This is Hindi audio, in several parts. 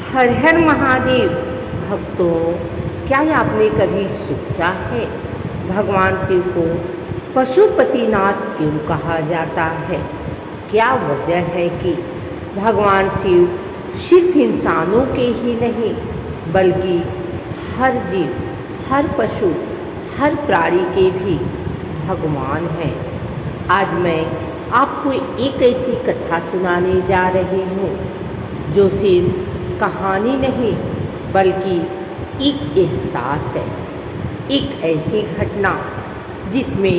हर हर महादेव। भक्तों, क्या आपने कभी सोचा है भगवान शिव को पशुपतिनाथ क्यों कहा जाता है? क्या वजह है कि भगवान शिव सिर्फ इंसानों के ही नहीं बल्कि हर जीव, हर पशु, हर प्राणी के भी भगवान हैं? आज मैं आपको एक ऐसी कथा सुनाने जा रही हूँ जो सिर्फ कहानी नहीं बल्कि एक एहसास है, एक ऐसी घटना जिसमें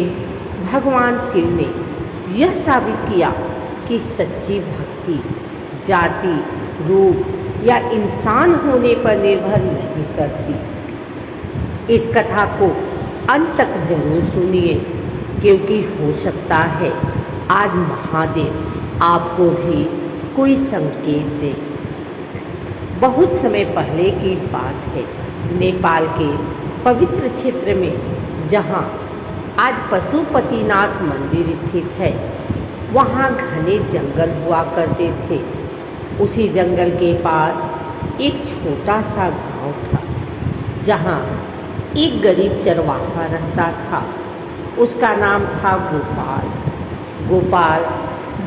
भगवान शिव ने यह साबित किया कि सच्ची भक्ति जाति, रूप या इंसान होने पर निर्भर नहीं करती। इस कथा को अंत तक जरूर सुनिए क्योंकि हो सकता है आज महादेव आपको भी कोई संकेत दे। बहुत समय पहले की बात है, नेपाल के पवित्र क्षेत्र में जहाँ आज पशुपतिनाथ मंदिर स्थित है, वहाँ घने जंगल हुआ करते थे। उसी जंगल के पास एक छोटा सा गांव था जहाँ एक गरीब चरवाहा रहता था। उसका नाम था गोपाल। गोपाल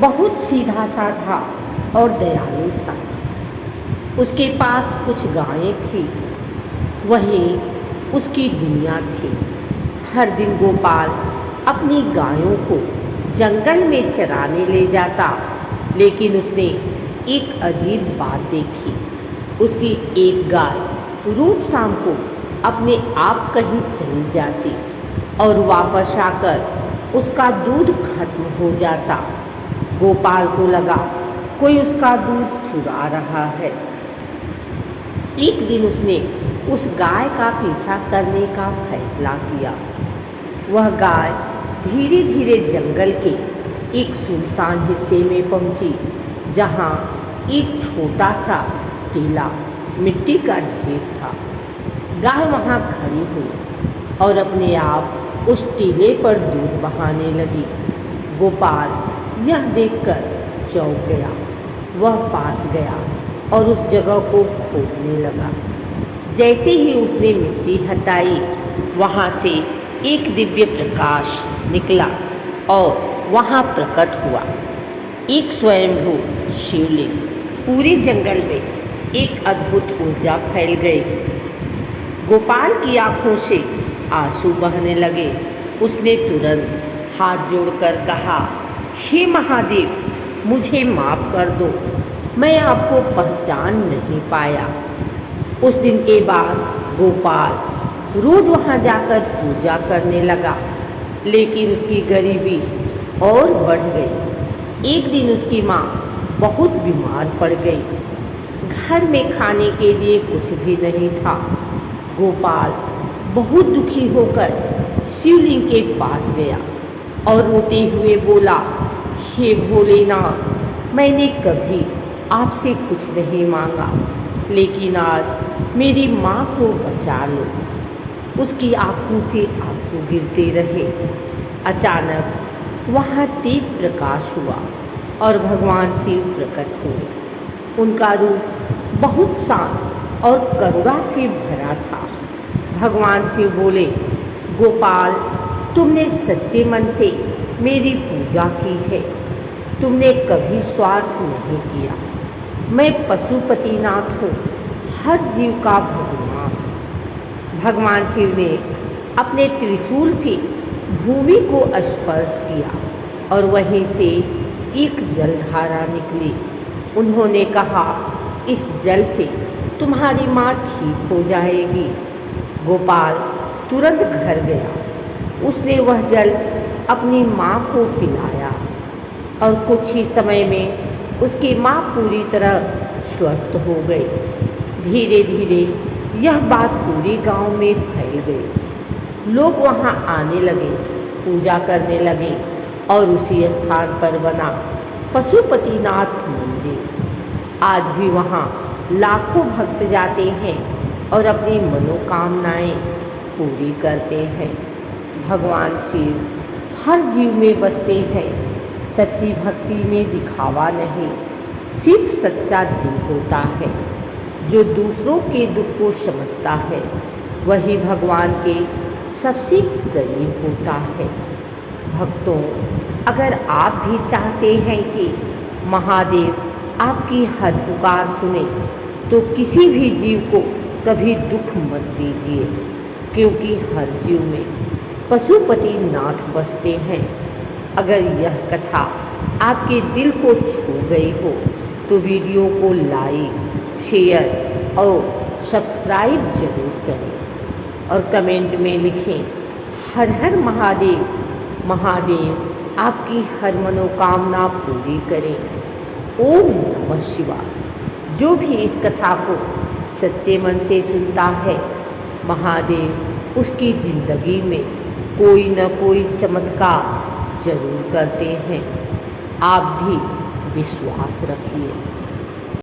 बहुत सीधा साधा और दयालु था। उसके पास कुछ गायें थी, वहीं उसकी दुनिया थी। हर दिन गोपाल अपनी गायों को जंगल में चराने ले जाता, लेकिन उसने एक अजीब बात देखी। उसकी एक गाय रोज शाम को अपने आप कहीं चली जाती और वापस आकर उसका दूध खत्म हो जाता। गोपाल को लगा कोई उसका दूध चुरा रहा है। एक दिन उसने उस गाय का पीछा करने का फैसला किया। वह गाय धीरे धीरे जंगल के एक सुनसान हिस्से में पहुंची, जहां एक छोटा सा टीला मिट्टी का ढेर था। गाय वहां खड़ी हुई और अपने आप उस टीले पर दूध बहाने लगी। गोपाल यह देखकर चौंक गया। वह पास गया और उस जगह को खोदने लगा। जैसे ही उसने मिट्टी हटाई, वहाँ से एक दिव्य प्रकाश निकला और वहाँ प्रकट हुआ एक स्वयंभू शिवलिंग। पूरे जंगल में एक अद्भुत ऊर्जा फैल गई। गोपाल की आंखों से आंसू बहने लगे। उसने तुरंत हाथ जोड़कर कहा, हे महादेव, मुझे माफ़ कर दो, मैं आपको पहचान नहीं पाया। उस दिन के बाद गोपाल रोज वहाँ जाकर पूजा करने लगा, लेकिन उसकी गरीबी और बढ़ गई। एक दिन उसकी माँ बहुत बीमार पड़ गई। घर में खाने के लिए कुछ भी नहीं था। गोपाल बहुत दुखी होकर शिवलिंग के पास गया और रोते हुए बोला, हे भोलेनाथ, मैंने कभी आपसे कुछ नहीं मांगा, लेकिन आज मेरी माँ को बचा लो। उसकी आंखों से आंसू गिरते रहे। अचानक वहाँ तेज प्रकाश हुआ और भगवान शिव प्रकट हुए। उनका रूप बहुत शांत और करुणा से भरा था। भगवान शिव बोले, गोपाल, तुमने सच्चे मन से मेरी पूजा की है। तुमने कभी स्वार्थ नहीं किया। मैं पशुपतिनाथ हूँ, हर जीव का भगवान। भगवान शिव ने अपने त्रिशूल से भूमि को स्पर्श किया और वहीं से एक जलधारा निकली। उन्होंने कहा, इस जल से तुम्हारी माँ ठीक हो जाएगी। गोपाल तुरंत घर गया। उसने वह जल अपनी माँ को पिलाया और कुछ ही समय में उसकी माँ पूरी तरह स्वस्थ हो गई। धीरे धीरे यह बात पूरे गांव में फैल गई। लोग वहां आने लगे, पूजा करने लगे और उसी स्थान पर बना पशुपतिनाथ मंदिर। आज भी वहां लाखों भक्त जाते हैं और अपनी मनोकामनाएं पूरी करते हैं। भगवान शिव हर जीव में बसते हैं। सच्ची भक्ति में दिखावा नहीं, सिर्फ सच्चा दिल होता है। जो दूसरों के दुख को समझता है वही भगवान के सबसे करीब होता है। भक्तों, अगर आप भी चाहते हैं कि महादेव आपकी हर पुकार सुने तो किसी भी जीव को कभी दुख मत दीजिए, क्योंकि हर जीव में पशुपति नाथ बसते हैं। अगर यह कथा आपके दिल को छू गई हो तो वीडियो को लाइक, शेयर और सब्सक्राइब जरूर करें और कमेंट में लिखें हर हर महादेव। महादेव आपकी हर मनोकामना पूरी करें। ओम नमः शिवाय। जो भी इस कथा को सच्चे मन से सुनता है, महादेव उसकी जिंदगी में कोई न कोई चमत्कार जरूर करते हैं। आप भी विश्वास रखिए।